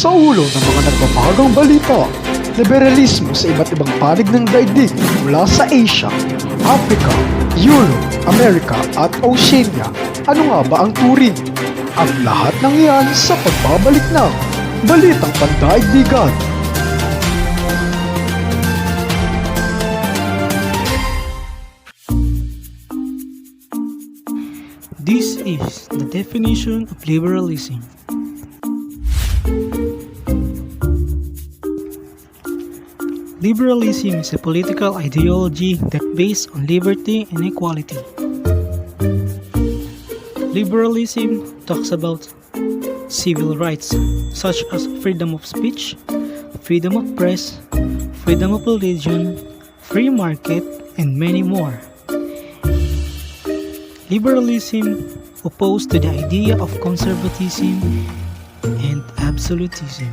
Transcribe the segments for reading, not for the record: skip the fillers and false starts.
Sa ulo ng mga nagbabagang balita, liberalismo sa iba't ibang panig ng daigdig mula sa Asia, Africa, Europe, Amerika at Oceania. Ano nga ba ang turing? Ang lahat ng iyan sa pagbabalik ng Balitang Pandaigdigan. This is the definition of liberalism. Liberalism is a political ideology that based on liberty and equality. Liberalism talks about civil rights such as freedom of speech, freedom of press, freedom of religion, free market, and many more. Liberalism opposed to the idea of conservatism and absolutism.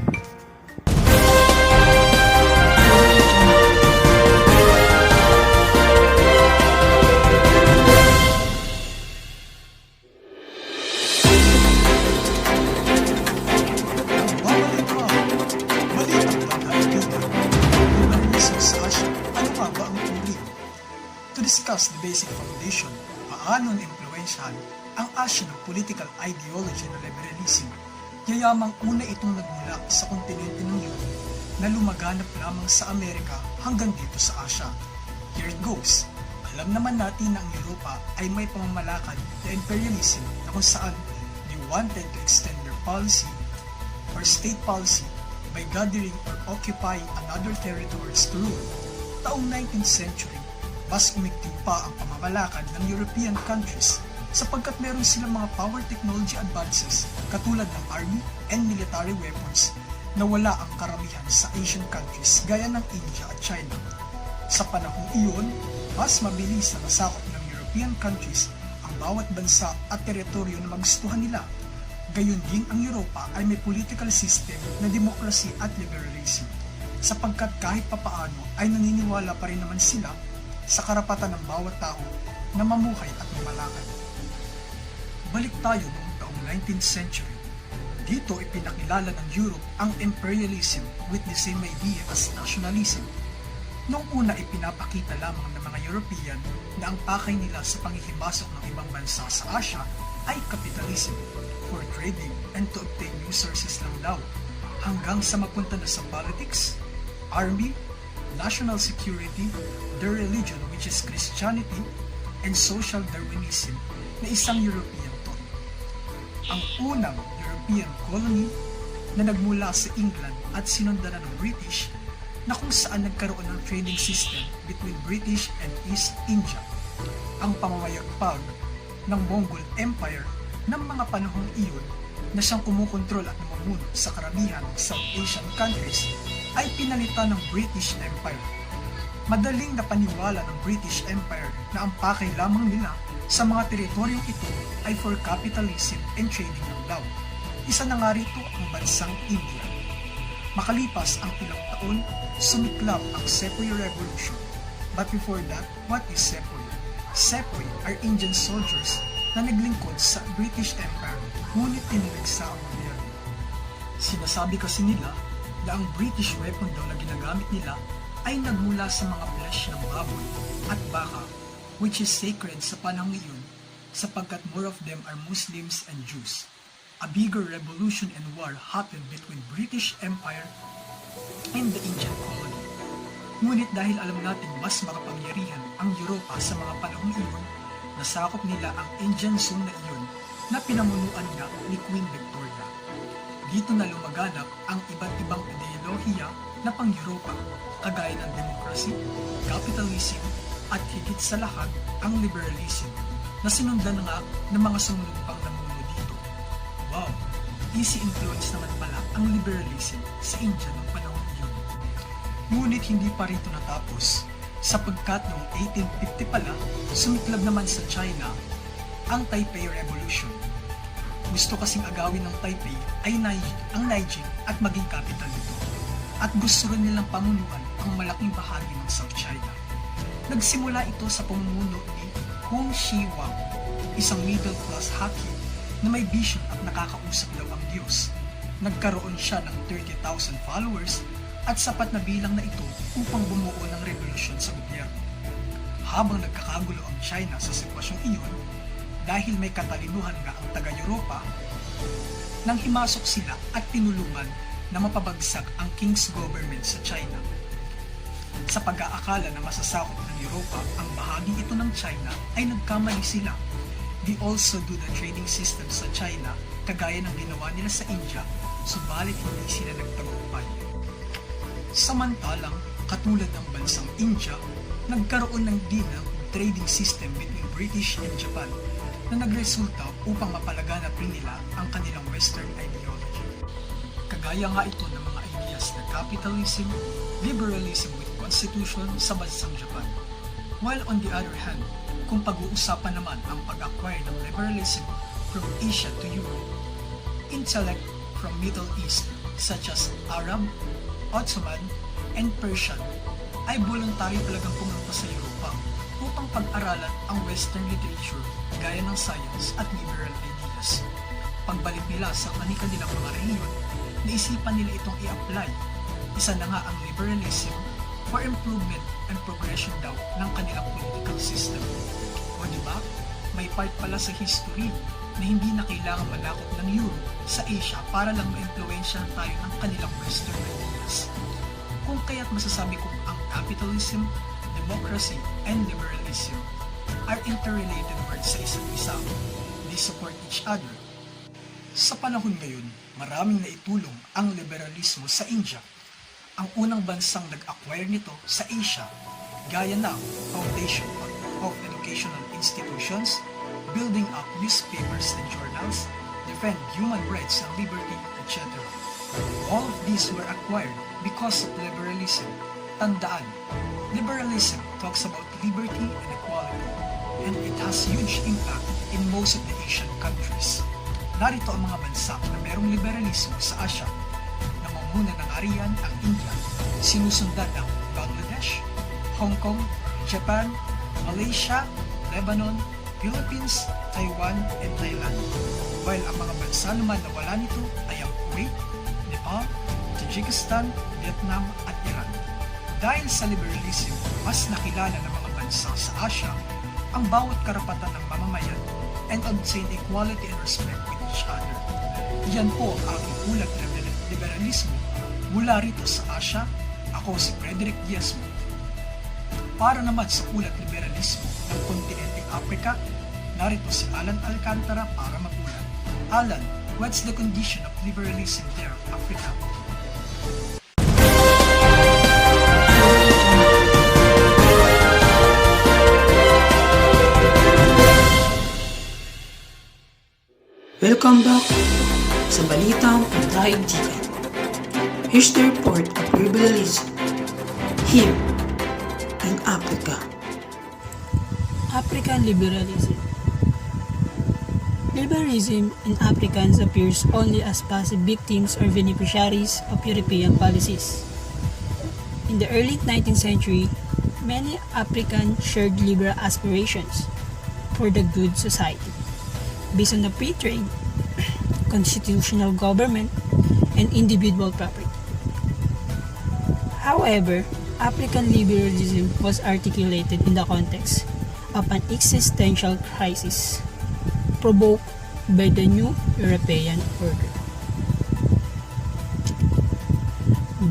To discuss the basic foundation, paano na-impluensyahan ang Asian ng political ideology ng liberalism, yayamang una itong nagmula sa kontinente ng Europe na lumaganap lamang sa Amerika hanggang dito sa Asia. Here it goes. Alam naman natin na ang Europa ay may pamamalakad na imperialism na kung saan they wanted to extend their policy or state policy by gathering or occupying another territories to rule. Taong 19th century, mas umigting pa ang pamamalakad ng European countries sapagkat meron silang mga power technology advances katulad ng army and military weapons na wala ang karamihan sa Asian countries gaya ng India at China. Sa panahong iyon, mas mabilis na nasakop ng European countries ang bawat bansa at teritoryo na magustuhan nila. Gayon din ang Europa ay may political system na demokrasy at liberalism sapagkat kahit papaano ay naniniwala pa rin naman sila sa karapatan ng bawat tao na mamuhay at mamalakad. Balik tayo noong taong 19th century. Dito ipinakilala ng Europe ang imperialism with the same idea as nationalism. Noong una ipinapakita lamang ng mga European na ang pakay nila sa panghihimasok ng ibang bansa sa Asia ay capitalism for trading and to obtain resources lang daw, hanggang sa mapunta na sa politics, army, national security, their religion which is Christianity, and social Darwinism na isang European thought. Ang unang European colony na nagmula sa England at sinundan ng British na kung saan nagkaroon ng trading system between British and East India. Ang pamamayagpag ng Mongol Empire ng mga panahong iyon na siyang kumukontrol at namumuno sa karamihan ng South Asian countries ay pinalitan ng British Empire. Madaling napaniwala ng British Empire na ang pakay lamang nila sa mga teritoryong ito ay for capitalism and trading lang daw. Isa na nga rito ang bansang India. Makalipas ang ilang taon, sumiklab ang Sepoy Revolution. But before that, what is Sepoy? Sepoy are Indian soldiers na naglingkod sa British Empire, ngunit tiniligsa ang gobyerno. Sinasabi kasi nila na ang British weapon daw na ginagamit nila ay nagmula sa mga flesh ng baboy at baka, which is sacred sa panahon iyon sapagkat more of them are Muslims and Jews. A bigger revolution and war happened between British Empire and the Indian colony. Ngunit dahil alam natin mas makapangyarihan ang Europa sa mga panahong iyon, nasakop nila ang Indian zone na iyon na pinamunuan nga ni Queen Victoria. Dito na lumaganap ang iba't ibang ideolohiya na pang-Europa, kagaya ng demokrasy, capitalism, at higit sa lahat ang liberalism na sinundan nga ng mga sumunod pang namuno dito. Wow! Easy influence naman pala ang liberalism sa India noong panahon iyon. Ngunit hindi pa rito natapos, sapagkat noong 1850 pala, sumiklab naman sa China ang Taipei Revolution. Gusto kasing agawin ng Taipei ay ang Nanjing at maging capital nito. At gusto rin nilang pamunuan ang malaking bahagi ng South China. Nagsimula ito sa pamumuno ni Hong Shi-Huang, isang middle-class hakim na may vision at nakakausap daw ang Diyos. Nagkaroon siya ng 30,000 followers at sapat na bilang na ito upang bumuo ng revolusyon sa gobyerno. Habang nagkakagulo ang China sa sitwasyong iyon, dahil may katalinuhan nga ang taga-Europa, nang himasok sila at tinulungan na mapabagsak ang King's government sa China. Sa pag-aakala na masasakop ng Europa ang bahagi ito ng China ay nagkamali sila. They also do the trading system sa China kagaya ng ginawa nila sa India, subalit hindi sila nagtagumpay. Samantalang, katulad ng bansang India, nagkaroon ng din ng trading system between British and Japan na nagresulta upang mapalaganap rin nila ang kanilang Western ideology. Kagaya nga ito ng mga ideas na capitalism, liberalism with constitution sa bansang Japan. While on the other hand, kung pag-uusapan naman ang pag-acquire ng liberalism from Asia to Europe, intellect from Middle East such as Arab, Ottoman, and Persian ay voluntary talagang pumunta sa Europa upang pag-aralan ang Western literature gaya ng science at liberal ideas. Pagbalik nila sa kanilang mga rehiyon, naisipan nila itong i-apply. Isa na nga ang liberalism for improvement and progression daw ng kanilang political system. O diba, may part pala sa history na hindi na kailangan manakot ng Europe sa Asia para lang ma-impluensyahan tayo ng kanilang Western ideas. Kung kaya't masasabi kong ang capitalism, democracy, and liberalism are interrelated words sa isa't isa. They support each other. Sa panahon ngayon, maraming naitulong ang liberalismo sa India. Ang unang bansang nag-acquire nito sa Asia, gaya ng foundation of educational institutions, building up newspapers and journals, defend human rights and liberty, etc. All of these were acquired because of liberalism. Tandaan, liberalism talks about liberty and equality, and it has huge impact in most of the Asian countries. Narito ang mga bansa na mayroong liberalismo sa Asia. Namumuna ng ariyan ang India, sinusundan ng Bangladesh, Hong Kong, Japan, Malaysia, Lebanon, Philippines, Taiwan, and Thailand. While ang mga bansa naman na wala nito ay ang Kuwait, Nepal, Tajikistan, Vietnam, at Iran. Dahil sa liberalism, mas nakilala ng mga bansa sa Asia ang bawat karapatan ng mamamayan and obtain equality and respect with each other. Yan po ang aking ulat ng liberalismo mula rito sa Asia. Ako si Frederick Diazmo. Para naman sa ulat liberalismo ng kontinenteng Africa, narito si Alan Alcantara para magulat. Alan, what's the condition of liberalism there, Africa? Welcome back sa Balitang Daigdigan. Here's the report of liberalism here in Africa. African liberalism. Liberalism in Africans appears only as passive victims or beneficiaries of European policies. In the early 19th century, many Africans shared liberal aspirations for the good society based on the free trade, constitutional government, and individual property. However, African liberalism was articulated in the context of an existential crisis provoked by the new European order.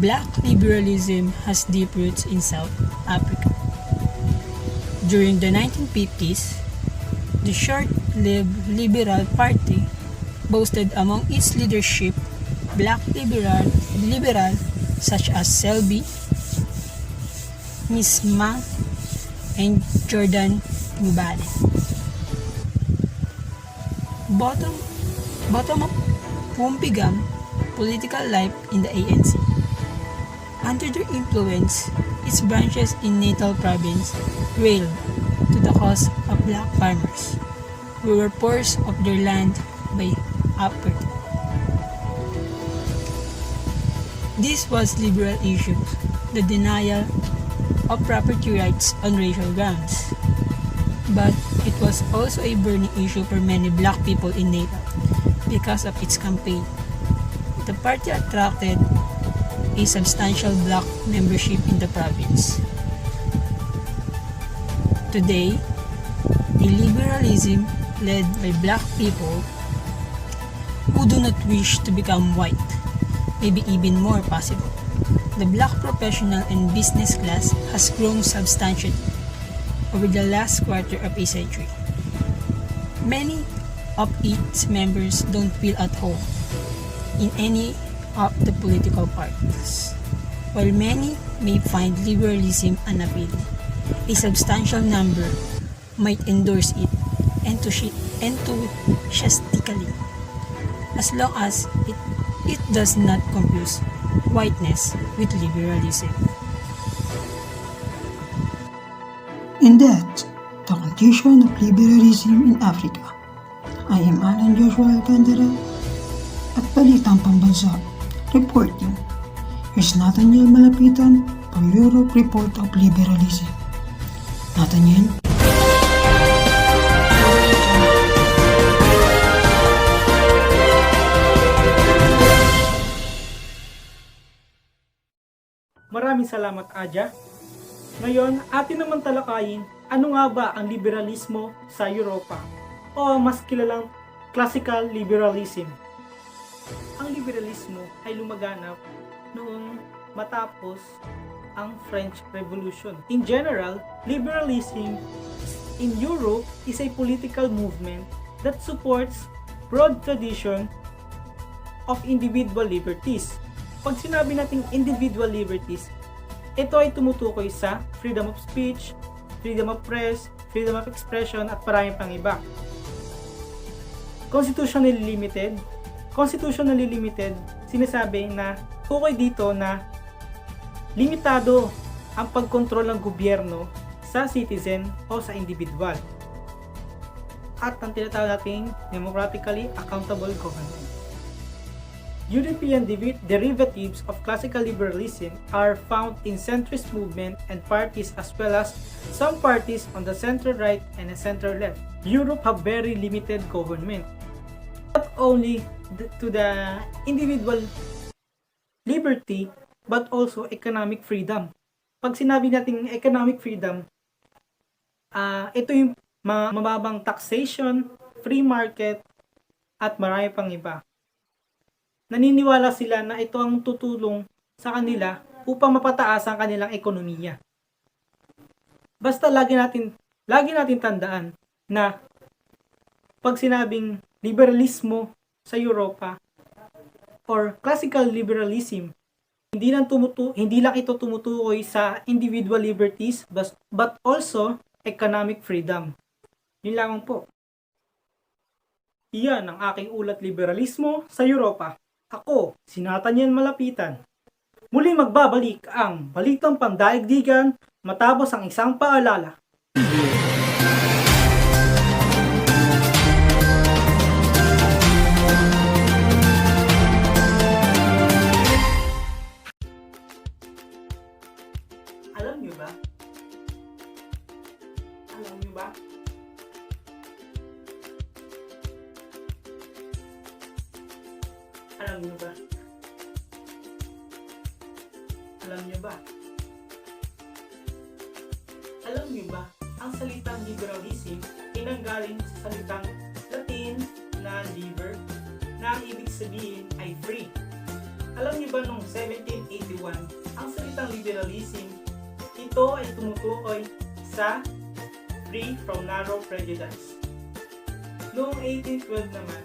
Black liberalism has deep roots in South Africa. During the 1950s, the short-lived Liberal Party boasted among its leadership black liberal such as Selby, Miss Monk, and Jordan Mubale. Bottom up whom began political life in the ANC. Under their influence, its branches in Natal province railed to the cause of black farmers who were forced of their land by apartheid. This was liberal issues, the denial of property rights on racial grounds. But it was also a burning issue for many black people in Natal because of its campaign. the party attracted a substantial black membership in the province. Today, a liberalism led by black people who do not wish to become white may be even more possible. The black professional and business class has grown substantially over the last quarter of a century. Many of its members don't feel at home in any of the political parties, while many may find liberalism unappealing. A substantial number might endorse it enthusiastically, as long as it does not confuse whiteness with liberalism. And that's the condition of liberalism in Africa. I am Alan Joshua Alcantara at Balitang Pambansa reporting. Here's Nathaniel Malapitan for Europe Report of Liberalism. Nathaniel? Maraming salamat, Aja. Ngayon, atin naman talakayin ano nga ba ang liberalismo sa Europa o mas kilalang classical liberalism. Ang liberalismo ay lumaganap noong matapos ang French Revolution. In general, liberalism in Europe is a political movement that supports broad tradition of individual liberties. Pag sinabi nating individual liberties, ito ay tumutukoy sa freedom of speech, freedom of press, freedom of expression at maraming pang iba. Constitutionally limited, sinasabi na tukoy dito na limitado ang pagkontrol ng gobyerno sa citizen o sa individual. At ang tinatawag nating democratically accountable government. European derivatives of classical liberalism are found in centrist movement and parties as well as some parties on the center-right and the center-left. Europe have very limited government. Not only to the individual liberty but also economic freedom. Pag sinabi natin economic freedom, ito yung mababang taxation, free market, at marami pang iba. Naniniwala sila na ito ang tutulong sa kanila upang mapataas ang kanilang ekonomiya. Basta lagi natin tandaan na pag sinabing liberalismo sa Europa or classical liberalism, hindi lang ito tumutukoy sa individual liberties but also economic freedom. Yun lamang po. Iyan ang aking ulat liberalismo sa Europa. Ako, si Nathaniel Malapitan. Muli magbabalik ang Balitang Pandaigdigan matapos ang isang paalala. Alam niyo ba? Alam niyo ba? Alam niyo ba? Alam niyo ba? Alam niyo ba? Ang salitang liberalism ay nanggaling sa salitang Latin na liber, na ang ibig sabihin ay free. Alam niyo ba noong 1781, ang salitang liberalism, ito ay tumutukoy sa free from narrow prejudice. Noong 1812 naman,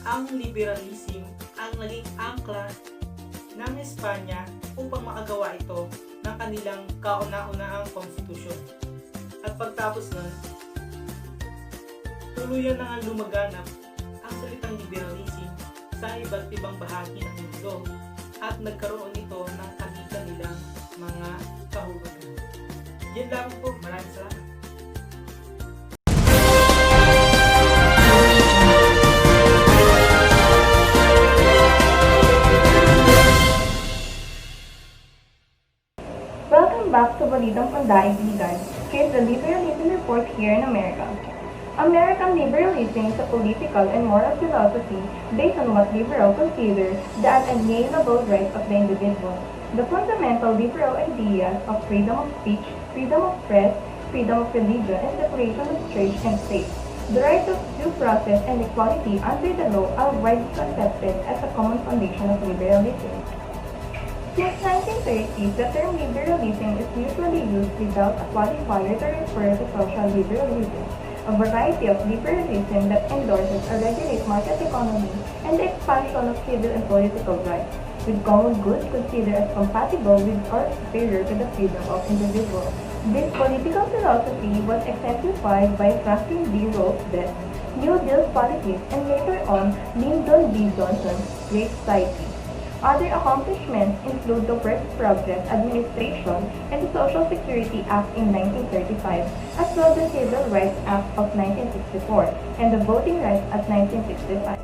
ang liberalism ang naging angkla ng Espanya upang makagawa ito ng kanilang kauna-unahang konstitusyon. At pagtapos nun, tuluyan na nga lumaganap ang salitang liberalism sa iba't ibang bahagi ng mundo at nagkaroon ito ng kanilang mga kahubagan. Yan lang po. Maraming salamat. Welcome back to Balitang Pandaigdigan. Here's the Liberalism Report here in America. American liberalism is a political and moral philosophy based on what liberals consider the unalienable rights of the individual. The fundamental liberal ideas of freedom of speech, freedom of press, freedom of religion, and separation of church and state. The right of due process and equality under the law are widely accepted as a common foundation of liberalism. Since 1930s, the term liberalism is usually used without a qualifier to refer to social liberalism, a variety of liberalism that endorses a regulated market economy and the expansion of civil and political rights, with common goods considered as compatible with or superior to the freedom of individuals. This political philosophy was exemplified by Franklin D. Roosevelt's New Deal policies and later on Lyndon B. Johnson's Great Society. Other accomplishments include the Works Progress Administration and the Social Security Act in 1935, as well as the Civil Rights Act of 1964 and the Voting Rights Act 1965.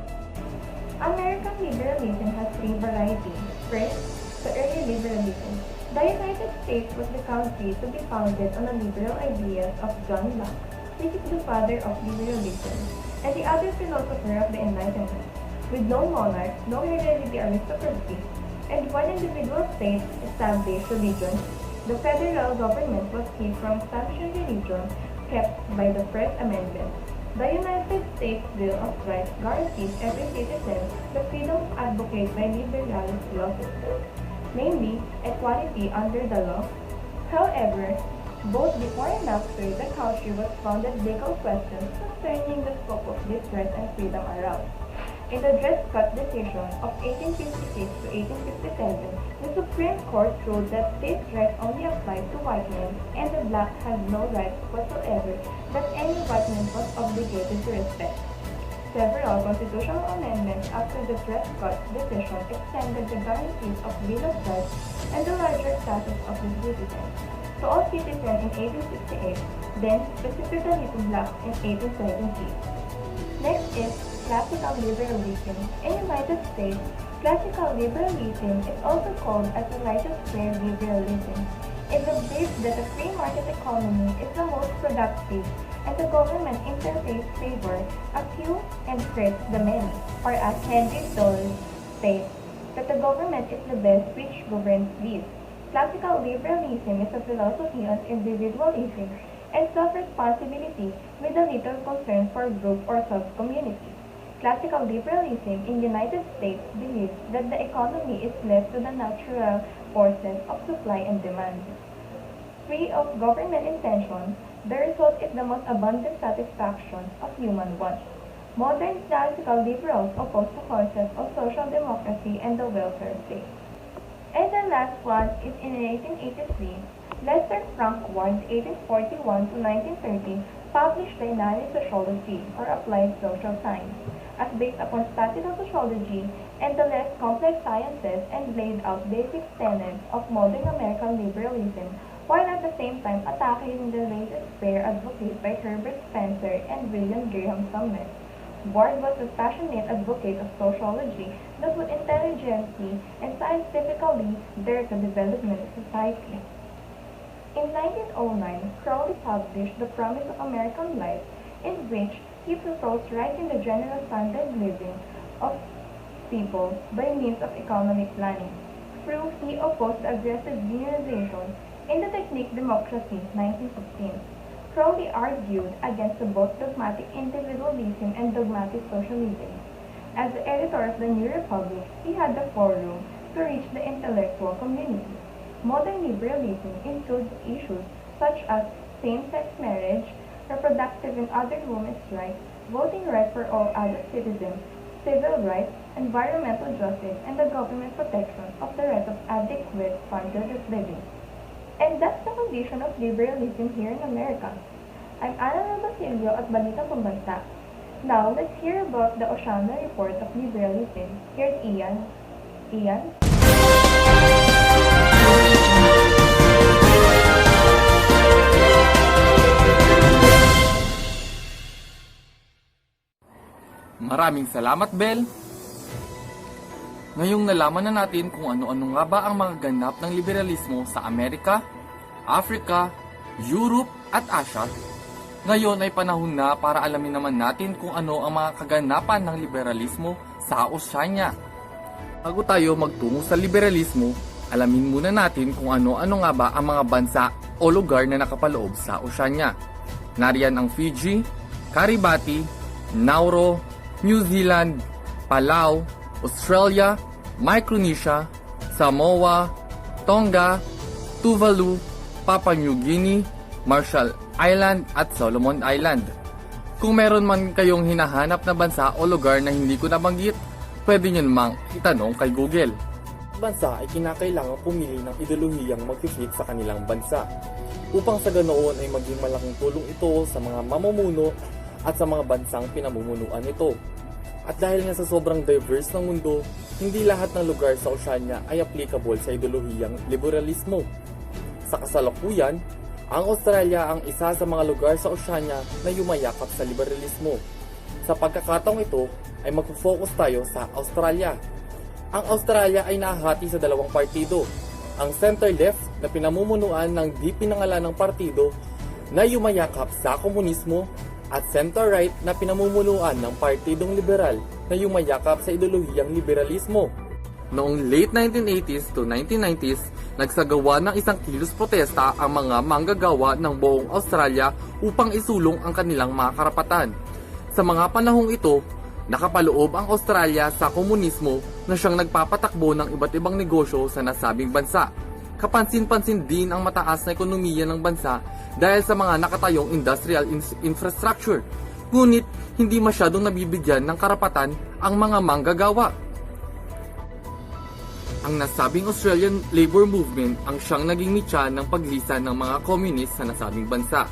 American liberalism has three varieties. First, the early liberalism. The United States was the country to be founded on the liberal ideas of John Locke, which is the father of liberalism, and the other philosopher of the Enlightenment. With no monarch, no hereditary aristocracy, and one individual state established religion, the federal government was free from establishing religion kept by the First Amendment. The United States Bill of Rights guarantees every citizen the freedom to advocate by liberalist philosophers, namely equality under the law. However, both before and after the country was founded, legal questions concerning the scope of this right and freedom arose. In the Dred Scott decision of 1856 to 1857, the Supreme Court ruled that states' rights only applied to white men and the black had no rights whatsoever that any white man was obligated to respect. Several constitutional amendments after the Dred Scott decision extended the guarantees of Bill of Rights and the larger classes of the citizens to all citizens in 1868, then specifically to blacks in 1870. Next is classical liberalism. In the United States, classical liberalism is also called as the right-of-spare liberalism. It believes that the free market economy is the most productive and the government interferes favor a few and hurts the many, or as Henry Stoll states, that the government is the best which governs least. Classical liberalism is a philosophy on individualism and self-responsibility with a little concern for group or sub-community. Classical liberalism in the United States believes that the economy is left to the natural forces of supply and demand. Free of government intervention, the result is the most abundant satisfaction of human wants. Modern classical liberals oppose the concept of social democracy and the welfare state. And the last one is in 1883, Lester Frank Ward, 1841 to 1930, published the Analysis Sociology, or Applied Social Science, as based upon statistical sociology and the less complex sciences and laid out basic tenets of modern American liberalism, while at the same time attacking the latest pair advocated by Herbert Spencer and William Graham Sumner. Ward was a passionate advocate of sociology that would intelligently and scientifically direct the development of society. In 1909, Crowley published The Promise of American Life, in which he proposed writing the general standard living of people by means of economic planning. Through he opposed the aggressive unionization in the Technique Democracy, 1916. Crowley argued against both dogmatic individualism and dogmatic socialism. As the editor of the New Republic, he had the forum to reach the intellectual community. Modern liberalism includes issues such as same-sex marriage, reproductive and other women's rights, voting rights for all adult citizens, civil rights, environmental justice, and the government protection of the right of adequate standard of living. And that's the condition of liberalism here in America. I'm Ana Basilio at Balitang Pambansa. Now, let's hear about the Oceana Report of Liberalism. Here's Ian. Ian? Maraming salamat, Bel. Ngayong nalaman na natin kung ano-ano nga ba ang mga ganap ng liberalismo sa Amerika, Africa, Europe at Asia, Ngayon ay panahon na para alamin naman natin kung ano ang mga kaganapan ng liberalismo sa Oceania. Bago tayo magtungo sa liberalismo, alamin muna natin kung ano-ano nga ba ang mga bansa o lugar na nakapaloob sa Oceania. Nariyan ang Fiji, Kiribati, Nauru, New Zealand, Palau, Australia, Micronesia, Samoa, Tonga, Tuvalu, Papua New Guinea, Marshall Island at Solomon Island. Kung meron man kayong hinahanap na bansa o lugar na hindi ko nabanggit, pwede nyo namang itanong kay Google. Bansa ay kinakailangan pumili ng ideolohiyang mag-fit sa kanilang bansa upang sa ganoon ay maging malaking tulong ito sa mga mamumuno at sa mga bansang pinamumunuan nito. At dahil nga sa sobrang diverse ng mundo, hindi lahat ng lugar sa Oceania ay applicable sa ideolohiyang liberalismo. Sa kasalukuyan, ang Australia ang isa sa mga lugar sa Oceania na yumayakap sa liberalismo. Sa pagkakataong ito ay magpo-focus tayo sa Australia. Ang Australia ay nahati sa dalawang partido. Ang center-left na pinamumunuan ng di pinangalanang partido na yumayakap sa komunismo at center-right na pinamumunuan ng Partidong Liberal na yumayakap sa ideolohiyang liberalismo. Noong late 1980s to 1990s, nagsagawa ng isang kilos protesta ang mga manggagawa ng buong Australia upang isulong ang kanilang mga karapatan. Sa mga panahong ito, nakapaloob ang Australia sa komunismo na siyang nagpapatakbo ng iba't ibang negosyo sa nasabing bansa. Kapansin-pansin din ang mataas na ekonomiya ng bansa dahil sa mga nakatayong industrial infrastructure. Ngunit hindi masyadong nabibigyan ng karapatan ang mga manggagawa. Ang nasabing Australian Labour Movement ang siyang naging mitya ng paglisan ng mga komunist sa nasabing bansa.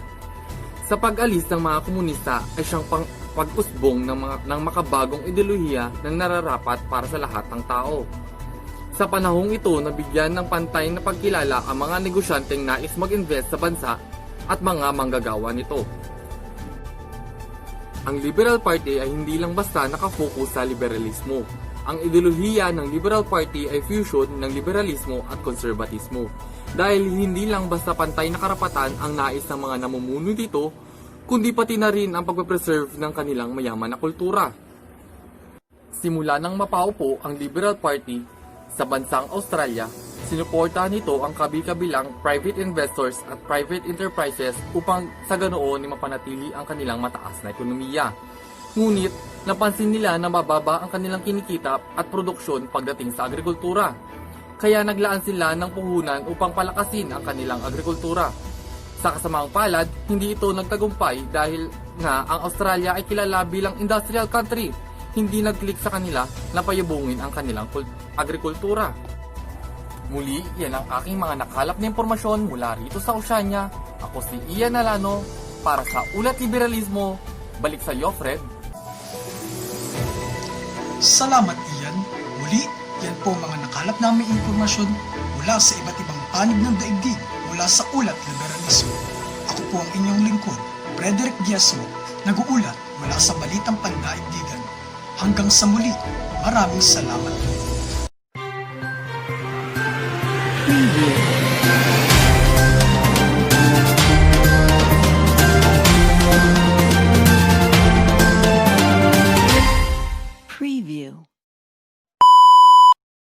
Sa pag-alis ng mga komunista ay siyang pag-usbong ng makabagong ideolohiya na nararapat para sa lahat ng tao. Sa panahong ito, nabigyan ng pantay na pagkilala ang mga negosyanteng nais mag-invest sa bansa at mga manggagawa nito. Ang Liberal Party ay hindi lang basta nakafocus sa liberalismo. Ang ideolohiya ng Liberal Party ay fusion ng liberalismo at konserbatismo. Dahil hindi lang basta pantay na karapatan ang nais ng mga namumuno dito, kundi pati na rin ang pagpe-preserve ng kanilang mayaman na kultura. Simula nang mapaupo ang Liberal Party sa bansang Australia, sinuportahan nito ang kabi-kabilang private investors at private enterprises upang sa ganoon ay mapanatili ang kanilang mataas na ekonomiya. Ngunit, napansin nila na mababa ang kanilang kinikita at produksyon pagdating sa agrikultura. Kaya naglaan sila ng puhunan upang palakasin ang kanilang agrikultura. Sa kasamaang palad, hindi ito nagtagumpay dahil nga ang Australia ay kilala bilang industrial country. Hindi nag-click sa kanila na payabungin ang kanilang agrikultura. Muli, yan ang aking mga nakalap na impormasyon mula rito sa Oceania. Ako si Ian Alano para sa Ulat Liberalismo. Balik sa iyo, Fred. Salamat Ian. Muli, yan po mga nakalap naming impormasyon mula sa iba't ibang panig ng daigdig mula sa Ulat Liberalismo. Ako po ang inyong lingkod, Frederick Giasmo, nag-uulat mula sa Balitang Pandaigdigan. Hanggang sa muli, maraming salamat po. Preview.